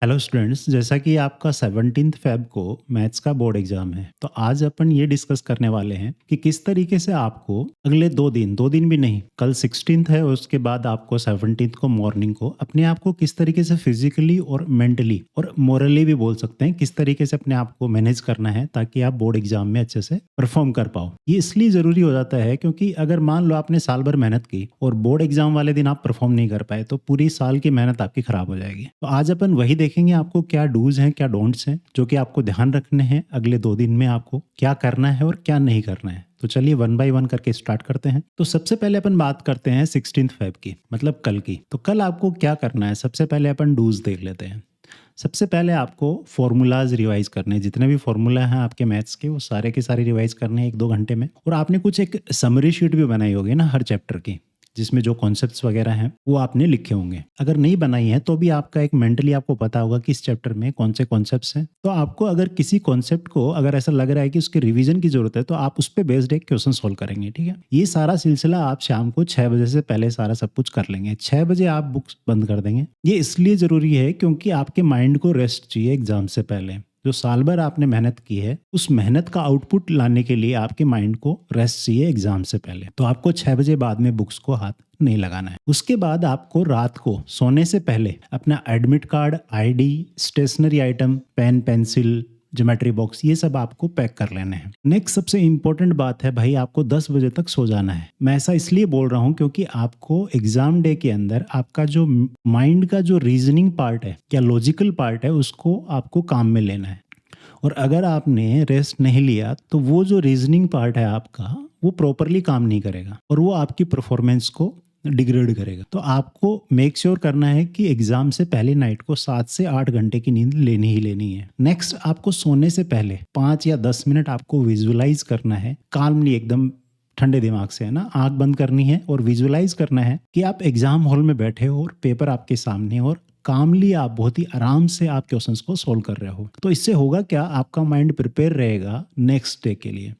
Hello students, जैसा कि आपका 17th फेब को मैथ्स का बोर्ड एग्जाम है, तो आज अपन ये डिस्कस करने वाले हैं कि किस तरीके से आपको अगले 2 दिन भी नहीं, कल 16th है और उसके बाद आपको 17th को मॉर्निंग को अपने आप को किस तरीके से फिजिकली और मेंटली और मोरली भी बोल सकते हैं, किस तरीके से अपने आप को मैनेज करना है ताकि आप बोर्ड एग्जाम में अच्छे से परफॉर्म कर पाओ। ये इसलिए ज़रूरी हो जाता है क्योंकि अगर मान लो आपने साल भर मेहनत की और बोर्ड एग्जाम वाले दिन आप परफॉर्म नहीं कर पाए तो पूरी साल की मेहनत आपकी खराब हो जाएगी। तो आज अपन वही देखेंगे आपको क्या डूज हैं, क्या डोंट्स हैं, जो कि आपको ध्यान रखने हैं अगले 2 दिन में आपको क्या करना है और क्या नहीं करना है। तो चलिए 1 बाय 1 करके स्टार्ट करते हैं। तो सबसे पहले अपन बात करते हैं 16th फेब की, मतलब कल की। तो कल आपको क्या करना है, सबसे पहले अपन डूज देख लेते हैं। सबसे पहले आपको फॉर्मूलाज रिवाइज करने हैं, जितने भी फॉर्मूला हैं आपके मैथ्स के वो सारे के सारे रिवाइज करने हैं 1-2 घंटे में। और आपने कुछ एक समरी शीट भी बनाई होगी ना हर चैप्टर की, जिसमें जो कॉन्सेप्ट्स वगैरह हैं वो आपने लिखे होंगे। अगर नहीं बनाई है तो भी आपका एक मेंटली आपको पता होगा कि इस चैप्टर में कौन से कॉन्सेप्ट्स हैं। तो आपको अगर किसी कॉन्सेप्ट को अगर ऐसा लग रहा है कि उसके रिवीजन की जरूरत है तो आप उस पर बेस्ड एक क्वेश्चन सोल्व करेंगे, ठीक है। ये सारा सिलसिला आप शाम को 6 बजे से पहले सारा सब कुछ कर लेंगे। 6 बजे आप बुक्स बंद कर देंगे। ये इसलिए जरूरी है क्योंकि आपके माइंड को रेस्ट चाहिए एग्जाम से पहले। जो साल भर आपने मेहनत की है उस मेहनत का आउटपुट लाने के लिए आपके माइंड को रेस्ट चाहिए एग्जाम से पहले। तो आपको 6 बजे बाद में बुक्स को हाथ नहीं लगाना है। उसके बाद आपको रात को सोने से पहले अपना admit card, ID, stationery item, pen, pencil, geometry box, ये सब आपको पैक कर लेने हैं। नेक्स्ट सबसे इंपॉर्टेंट बात है भाई, आपको 10 बजे तक सो जाना है। मैं ऐसा इसलिए बोल रहा हूँ क्योंकि आपको एग्जाम डे के अंदर आपका जो माइंड का जो रीजनिंग पार्ट है, क्या लॉजिकल पार्ट है, उसको आपको काम में लेना है। और अगर आपने रेस्ट नहीं लिया तो वो जो रीजनिंग पार्ट है आपका वो प्रॉपरली काम नहीं करेगा और वो आपकी परफॉर्मेंस को डिग्रेड करेगा। तो आपको मेक श्योर करना है कि एग्जाम से पहले नाइट को 7 से 8 घंटे की नींद लेनी ही लेनी है। नेक्स्ट, आपको सोने से पहले 5 या 10 मिनट आपको विजुअलाइज करना है काल्मली, एकदम ठंडे दिमाग से, है ना। आंख बंद करनी है और विजुअलाइज करना है कि आप एग्जाम हॉल में बैठे हो और पेपर आपके सामने और कामली आप बहुत ही आराम से आप क्वेश्चंस को सोल्व कर रहे हो। तो इससे होगा क्या, आपका माइंड प्रिपेयर रहेगा नेक्स्ट डे के लिए।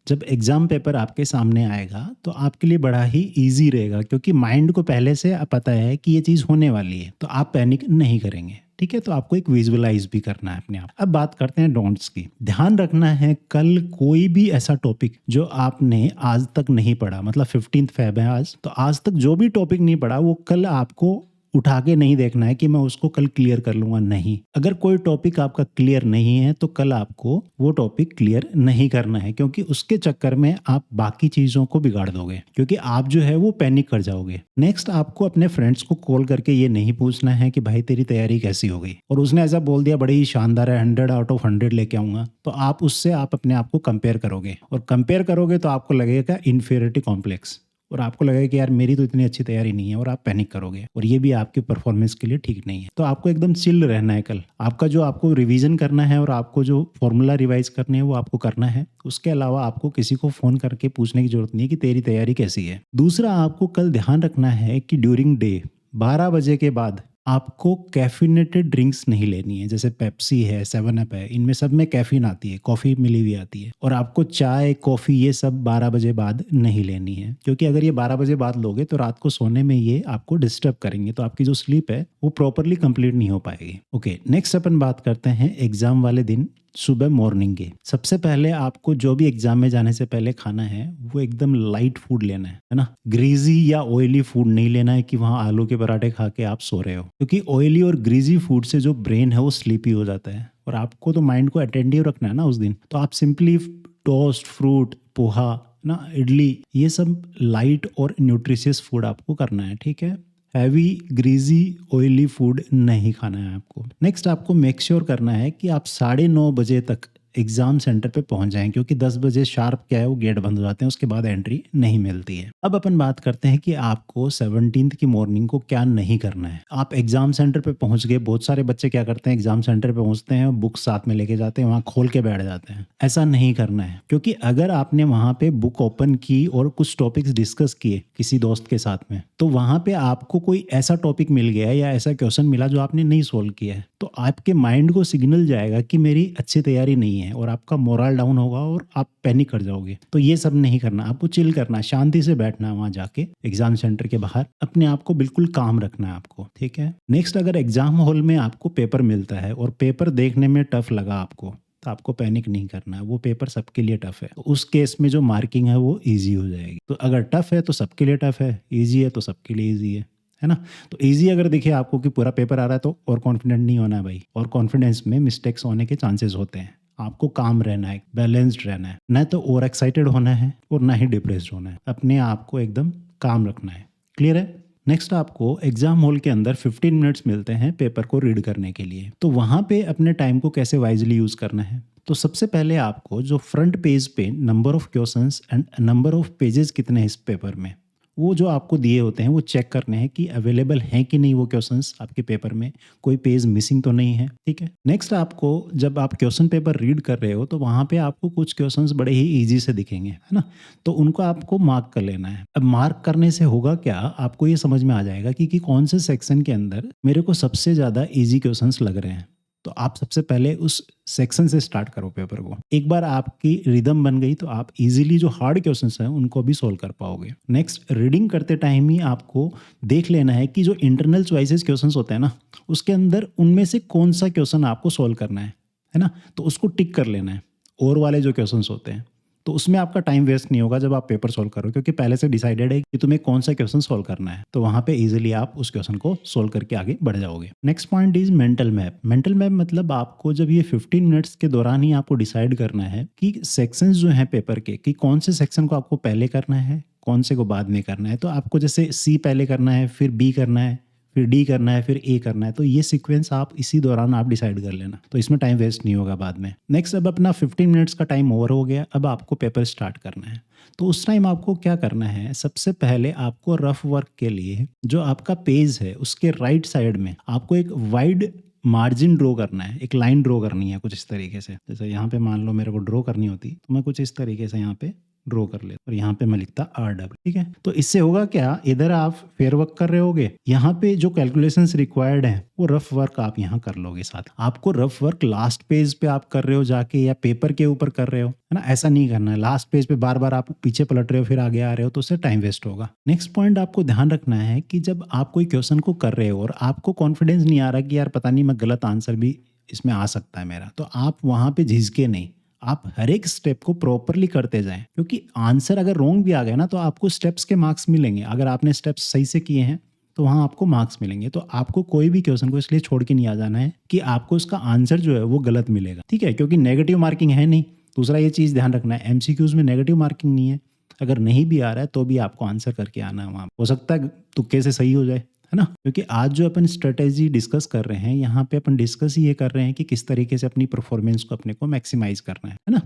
जब एग्जाम पेपर आपके सामने आएगा तो आपके लिए बड़ा ही इजी रहेगा क्योंकि माइंड को पहले से पता है कि ये चीज़ होने वाली है, तो आप पैनिक नहीं करेंगे, ठीक है। तो आपको एक विजुअलाइज भी करना है अपने आप। अब बात करते हैं डोंट्स की। ध्यान रखना है कल कोई भी ऐसा टॉपिक जो आपने आज तक नहीं पढ़ा, मतलब 15th फेब है आज, तो आज तक जो भी टॉपिक नहीं पढ़ा वो कल आपको उठा के नहीं देखना है कि मैं उसको कल क्लियर कर लूंगा। नहीं, अगर कोई टॉपिक आपका क्लियर नहीं है तो कल आपको वो टॉपिक क्लियर नहीं करना है क्योंकि उसके चक्कर में आप बाकी चीजों को बिगाड़ दोगे, क्योंकि आप जो है वो पैनिक कर जाओगे। नेक्स्ट, आपको अपने फ्रेंड्स को कॉल करके ये नहीं पूछना है कि भाई तेरी तैयारी कैसी हो गई और उसने ऐसा बोल दिया बड़ी ही शानदार है, 100 आउट ऑफ 100 लेके आऊंगा, तो आप उससे आप अपने आप को कंपेयर करोगे और कंपेयर करोगे तो आपको लगेगा इन्फीरियरिटी कॉम्प्लेक्स और आपको लगेगा कि यार मेरी तो इतनी अच्छी तैयारी नहीं है और आप पैनिक करोगे और ये भी आपकी परफॉर्मेंस के लिए ठीक नहीं है। तो आपको एकदम चिल रहना है। कल आपका जो आपको रिवीजन करना है और आपको जो फॉर्मूला रिवाइज करने हैं वो आपको करना है। उसके अलावा आपको किसी को फोन करके पूछने की जरूरत नहीं है कि तेरी तैयारी कैसी है। दूसरा, आपको कल ध्यान रखना है कि ड्यूरिंग डे 12 बजे के बाद आपको कैफिनेटेड ड्रिंक्स नहीं लेनी है। जैसे पेप्सी है, 7 अप है, इनमें सब में कैफीन आती है, कॉफ़ी मिली हुई आती है। और आपको चाय, कॉफ़ी ये सब 12 बजे बाद नहीं लेनी है क्योंकि अगर ये 12 बजे बाद लोगे तो रात को सोने में ये आपको डिस्टर्ब करेंगे, तो आपकी जो स्लीप है वो प्रॉपरली कंप्लीट नहीं हो पाएगी। ओके, नेक्स्ट अपन बात करते हैं एग्जाम वाले दिन सुबह मॉर्निंग के। सबसे पहले आपको जो भी एग्जाम में जाने से पहले खाना है वो एकदम लाइट फूड लेना है ना। ग्रीजी या ऑयली फूड नहीं लेना है कि वहाँ आलू के पराठे खा के आप सो रहे हो, क्योंकि ऑयली और ग्रीजी फूड से जो ब्रेन है वो स्लीपी हो जाता है और आपको तो माइंड को अटेंटिव रखना है ना उस दिन। तो आप सिंपली टोस्ट, फ्रूट, पोहा ना, इडली, ये सब लाइट और न्यूट्रिशियस फूड आपको करना है, ठीक है। हैवी, ग्रीजी, ऑयली फूड नहीं खाना है आपको। नेक्स्ट, आपको मेक श्योर करना है कि आप 9:30 बजे तक एग्जाम सेंटर पे पहुंच जाएं क्योंकि 10 बजे शार्प क्या है वो गेट बंद हो जाते हैं, उसके बाद एंट्री नहीं मिलती है। अब अपन बात करते हैं कि आपको 17th की मॉर्निंग को क्या नहीं करना है। आप एग्जाम सेंटर पे पहुंच गए। बहुत सारे बच्चे क्या करते हैं, एग्जाम सेंटर पे पहुंचते हैं, बुक साथ में लेके जाते हैं, वहां खोल के बैठ जाते हैं। ऐसा नहीं करना है क्योंकि अगर आपने वहां पे बुक ओपन की और कुछ टॉपिक्स डिस्कस किए किसी दोस्त के साथ में, तो वहां पे आपको कोई ऐसा टॉपिक मिल गया या ऐसा क्वेश्चन मिला जो आपने नहीं सोल्व किया है, तो आपके माइंड को सिग्नल जाएगा कि मेरी अच्छी तैयारी नहीं है। हैं और आपका मोरल डाउन होगा और आप पैनिक कर जाओगे। तो ये सब नहीं करना, आपको चिल करना है, शांति से बैठना है वहाँ जाके एग्जाम सेंटर के बाहर, अपने आप को बिल्कुल काम रखना है आपको, ठीक है। नेक्स्ट, अगर एग्जाम हॉल में आपको पेपर मिलता है और पेपर देखने में टफ लगा आपको, तो आपको पैनिक नहीं करना है, वो पेपर सबके लिए टफ है। तो उस केस में जो मार्किंग है वो ईजी हो जाएगी। तो अगर टफ है तो सबके लिए टफ है, ईजी है तो सबके लिए ईजी है ना। तो ईजी अगर दिखे आपको कि पूरा पेपर आ रहा है तो और कॉन्फिडेंट नहीं होना है भाई, और कॉन्फिडेंस में मिस्टेक्स होने के चांसेस होते हैं। आपको काम रहना है, बैलेंस्ड रहना है, ना तो ओवर एक्साइटेड होना है और ना ही डिप्रेस्ड होना है, अपने आप को एकदम काम रखना है। क्लियर है। नेक्स्ट, आपको एग्जाम हॉल के अंदर 15 मिनट्स मिलते हैं पेपर को रीड करने के लिए। तो वहाँ पे अपने टाइम को कैसे वाइजली यूज़ करना है। तो सबसे पहले आपको जो फ्रंट पेज पे number of questions and number of pages कितने हैं इस पेपर में, वो जो आपको दिए होते हैं वो चेक करने हैं कि अवेलेबल हैं कि नहीं वो क्वेश्चंस आपके पेपर में, कोई पेज मिसिंग तो नहीं है, ठीक है। नेक्स्ट, आपको जब आप क्वेश्चन पेपर रीड कर रहे हो तो वहाँ पे आपको कुछ क्वेश्चंस बड़े ही इजी से दिखेंगे, है ना। तो उनको आपको मार्क कर लेना है। अब मार्क करने से होगा क्या, आपको ये समझ में आ जाएगा कि कौन से सेक्शन के अंदर मेरे को सबसे ज़्यादा ईजी क्वेश्चंस लग रहे हैं। तो आप सबसे पहले उस सेक्शन से स्टार्ट करो पेपर को। एक बार आपकी रिदम बन गई तो आप इजीली जो हार्ड क्वेश्चंस हैं उनको भी सोल्व कर पाओगे। नेक्स्ट, रीडिंग करते टाइम ही आपको देख लेना है कि जो इंटरनल चॉइसेस क्वेश्चंस होते हैं ना, उसके अंदर उनमें से कौन सा क्वेश्चन आपको सोल्व करना है ना। तो उसको टिक कर लेना है। और वाले जो क्वेश्चंस होते हैं तो उसमें आपका टाइम वेस्ट नहीं होगा जब आप पेपर सोल्व करो, क्योंकि पहले से डिसाइडेड है कि तुम्हें कौन सा क्वेश्चन सोल्व करना है। तो वहाँ पे इजीली आप उस क्वेश्चन को सोल्व करके आगे बढ़ जाओगे। Next point is mental map. Mental map मतलब आपको जब ये 15 मिनट्स के दौरान ही आपको डिसाइड करना है कि सेक्शंस जो हैं पेपर के, कि कौन से सेक्शन को आपको पहले करना है, कौन से को बाद में करना है। तो आपको जैसे सी पहले करना है, फिर बी करना है, फिर डी करना है, फिर ए करना है। तो ये सीक्वेंस आप इसी दौरान आप डिसाइड कर लेना, तो इसमें टाइम वेस्ट नहीं होगा बाद में। नेक्स्ट, अब अपना 15 मिनट्स का टाइम ओवर हो गया, अब आपको पेपर स्टार्ट करना है। तो उस टाइम आपको क्या करना है, सबसे पहले आपको रफ वर्क के लिए जो आपका पेज है उसके राइट साइड में आपको एक वाइड मार्जिन ड्रॉ करना है, एक लाइन ड्रॉ करनी है कुछ इस तरीके से। जैसे यहाँ पे मान लो मेरे को ड्रॉ करनी होती तो मैं कुछ इस तरीके से यहाँ पे ड्रॉ कर ले और यहाँ पे मैं लिखता RW, ठीक है। तो इससे होगा क्या, इधर आप फेयर वर्क कर रहे होगे, यहाँ पे जो कैलकुलेशंस रिक्वायर्ड है वो रफ वर्क आप यहाँ कर लोगे। साथ आपको रफ वर्क लास्ट पेज पे आप कर रहे हो जाके या पेपर के ऊपर कर रहे हो, है ना, ऐसा नहीं करना है। लास्ट पेज पे बार बार आप पीछे पलट रहे हो फिर आगे आ रहे हो तो उससे टाइम वेस्ट होगा। नेक्स्ट पॉइंट आपको ध्यान रखना है कि जब आप कोई क्वेश्चन को कर रहे हो और आपको कॉन्फिडेंस नहीं आ रहा कि यार पता नहीं मैं गलत आंसर भी इसमें आ सकता है मेरा, तो आप वहाँ पे झिझके नहीं, आप हर एक स्टेप को प्रॉपरली करते जाएं, क्योंकि आंसर अगर रॉन्ग भी आ गया ना तो आपको स्टेप्स के मार्क्स मिलेंगे। अगर आपने स्टेप्स सही से किए हैं तो वहाँ आपको मार्क्स मिलेंगे। तो आपको कोई भी क्वेश्चन को इसलिए छोड़ के नहीं आ जाना है कि आपको उसका आंसर जो है वो गलत मिलेगा, ठीक है, क्योंकि नेगेटिव मार्किंग है नहीं। दूसरा ये चीज़ ध्यान रखना है, MCQs में नेगेटिव मार्किंग नहीं है। अगर नहीं भी आ रहा है तो भी आपको आंसर करके आना है, वहाँ हो सकता है तुक्के से सही हो जाए, है ना। क्योंकि आज जो अपन स्ट्रेटेजी डिस्कस कर रहे हैं यहाँ पे अपन डिस्कस ही ये कर रहे हैं कि किस तरीके से अपनी परफॉर्मेंस को अपने को मैक्सिमाइज करना है ना।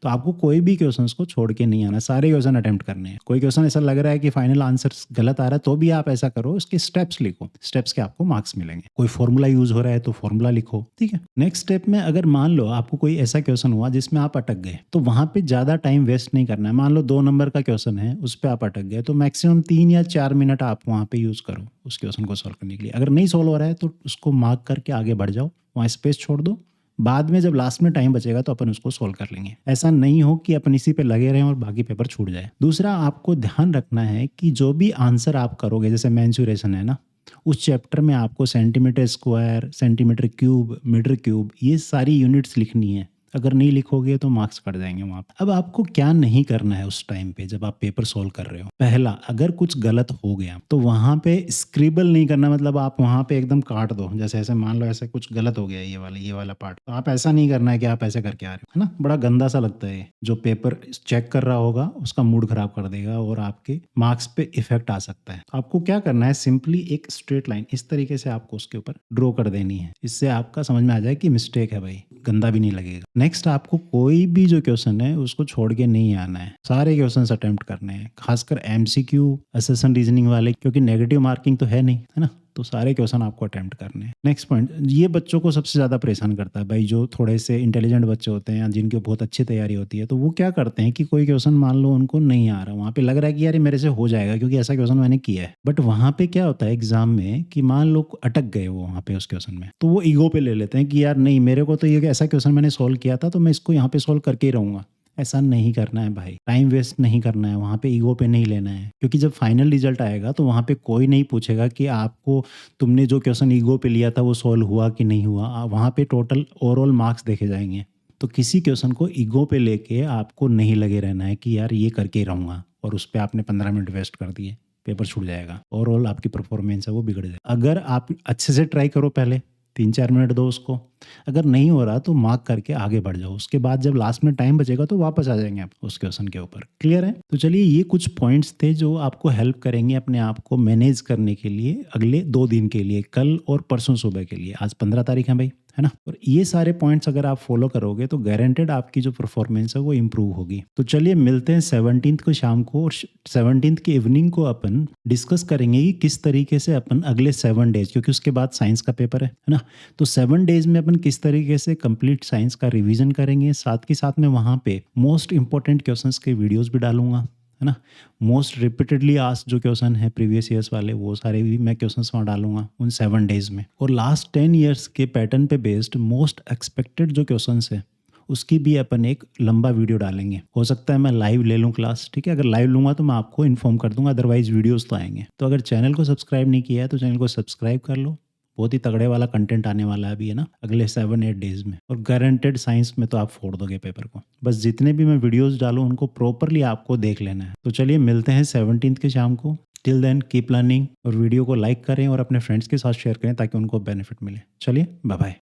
तो आपको कोई भी क्वेश्चंस को छोड़ के नहीं आना, सारे क्वेश्चन अटेम्प्ट करने हैं। कोई क्वेश्चन ऐसा लग रहा है कि फाइनल आंसर गलत आ रहा है तो भी आप ऐसा करो, उसके स्टेप्स लिखो, स्टेप्स के आपको मार्क्स मिलेंगे। कोई फॉर्मूला यूज हो रहा है तो फॉर्मूला लिखो, ठीक है। नेक्स्ट स्टेप में अगर मान लो आपको कोई ऐसा क्वेश्चन हुआ जिसमें आप अटक गए, तो वहां पे ज्यादा टाइम वेस्ट नहीं करना है। मान लो 2 नंबर का क्वेश्चन है, उस पर आप अटक गए तो मैक्सिमम 3 या 4 मिनट आप वहां पे यूज करो उस क्वेश्चन को सॉल्व करने के लिए। अगर नहीं सॉल्व हो रहा है तो उसको मार्क करके आगे बढ़ जाओ, वहाँ स्पेस छोड़ दो, बाद में जब लास्ट में टाइम बचेगा तो अपन उसको सोल्व कर लेंगे। ऐसा नहीं हो कि अपन इसी पे लगे रहें और बाकी पेपर छूट जाए। दूसरा, आपको ध्यान रखना है कि जो भी आंसर आप करोगे, जैसे मेंसुरेशन है ना, उस चैप्टर में आपको centimetre square, centimetre cube, metre cube, ये सारी यूनिट्स लिखनी है। अगर नहीं लिखोगे तो मार्क्स कट जाएंगे वहाँ पे। अब आपको क्या नहीं करना है उस टाइम पे जब आप पेपर सोल्व कर रहे हो। पहला, अगर कुछ गलत हो गया तो वहाँ पे स्क्रिबल नहीं करना, मतलब आप वहाँ पे एकदम काट दो। जैसे ऐसे मान लो ऐसे कुछ गलत हो गया ये वाला पार्ट, तो आप ऐसा नहीं करना है कि आप ऐसे करके आ रहे हो, है ना। बड़ा गंदा सा लगता है। जो पेपर चेक कर रहा होगा उसका मूड खराब कर देगा और आपके मार्क्स पे इफेक्ट आ सकता है। आपको क्या करना है, सिंपली एक स्ट्रेट लाइन इस तरीके से आपको उसके ऊपर ड्रॉ कर देनी है। इससे आपका समझ में आ जाए कि मिस्टेक है भाई, गंदा भी नहीं लगेगा। नेक्स्ट, आपको कोई भी जो क्वेश्चन है उसको छोड़ के नहीं आना है, सारे क्वेश्चन अटेम्प्ट करने हैं, खासकर MCQ, असेसन रीजनिंग वाले, क्योंकि नेगेटिव मार्किंग तो है नहीं, है ना। तो सारे क्वेश्चन आपको अटेम्प्ट करने हैं। नेक्स्ट पॉइंट, ये बच्चों को सबसे ज़्यादा परेशान करता है भाई, जो थोड़े से इंटेलिजेंट बच्चे होते हैं या जिनकी बहुत अच्छी तैयारी होती है, तो वो क्या करते हैं कि कोई क्वेश्चन मान लो उनको नहीं आ रहा, वहाँ पे लग रहा है कि यार ये मेरे से हो जाएगा क्योंकि ऐसा क्वेश्चन मैंने किया है, बट वहाँ पे क्या होता है एग्जाम में कि मान लो अटक गए वो वहाँ पे उस क्वेश्चन में, तो वो ईगो पे ले लेते हैं कि यार नहीं, मेरे को तो ये ऐसा क्वेश्चन मैंने सोल्व किया था तो मैं इसको यहाँ पे सोल्व करके ही रहूँगा। ऐसा नहीं करना है भाई, टाइम वेस्ट नहीं करना है, वहाँ पे ईगो पे नहीं लेना है, क्योंकि जब फाइनल रिजल्ट आएगा तो वहाँ पे कोई नहीं पूछेगा कि आपको तुमने जो क्वेश्चन ईगो पे लिया था वो सॉल्व हुआ कि नहीं हुआ, वहाँ पे टोटल ओवरऑल मार्क्स देखे जाएंगे। तो किसी क्वेश्चन को ईगो पे लेके आपको नहीं लगे रहना है कि यार ये करके ही रहूँगा और उस पर आपने 15 मिनट वेस्ट कर दिए, पेपर छूट जाएगा, ओवरऑल आपकी परफॉर्मेंस है वो बिगड़ जाएगा। अगर आप अच्छे से ट्राई करो, पहले 3-4 मिनट दो उसको, अगर नहीं हो रहा तो मार्क करके आगे बढ़ जाओ, उसके बाद जब लास्ट में टाइम बचेगा तो वापस आ जाएंगे आप उस क्वेश्चन के ऊपर। क्लियर है? तो चलिए, ये कुछ पॉइंट्स थे जो आपको हेल्प करेंगे अपने आप को मैनेज करने के लिए अगले 2 दिन के लिए, कल और परसों सुबह के लिए। आज 15 तारीख है भाई, है ना? और ये सारे पॉइंट्स अगर आप फॉलो करोगे तो गारंटेड आपकी जो परफॉर्मेंस है वो इम्प्रूव होगी। तो चलिए मिलते हैं 17th को शाम को, और 17th की इवनिंग को अपन डिस्कस करेंगे कि किस तरीके से अपन अगले 7 डेज, क्योंकि उसके बाद साइंस का पेपर है ना, तो 7 डेज में अपन किस तरीके से कंप्लीट साइंस का रिवीजन करेंगे। साथ के साथ में वहाँ पे मोस्ट इंपॉर्टेंट क्वेश्चंस के वीडियोस भी डालूंगा, है ना। मोस्ट रिपीटेडली आस्क्ड जो क्वेश्चन है प्रीवियस ईयर्स वाले, वो सारे भी मैं क्वेश्चंस वहाँ डालूंगा उन 7 डेज में। और लास्ट 10 ईयर्स के पैटर्न पे बेस्ड मोस्ट एक्सपेक्टेड जो क्वेश्चंस है उसकी भी अपन एक लंबा वीडियो डालेंगे। हो सकता है मैं लाइव ले लूँ क्लास, ठीक है? अगर लाइव लूँगा तो मैं आपको इन्फॉर्म कर दूंगा, अदरवाइज वीडियोस तो आएंगे। तो अगर चैनल को सब्सक्राइब नहीं किया है तो चैनल को सब्सक्राइब कर लो, बहुत ही तगड़े वाला कंटेंट आने वाला है अभी, है ना, अगले 7-8 डेज में। और गारंटेड साइंस में तो आप फोड़ दोगे पेपर को। बस जितने भी मैं वीडियोस डालूं उनको प्रॉपरली आपको देख लेना है। तो चलिए मिलते हैं 17th के शाम को। टिल देन कीप लर्निंग, और वीडियो को लाइक करें और अपने फ्रेंड्स के साथ शेयर करें ताकि उनको बेनिफिट मिले। चलिए, बाय बाय।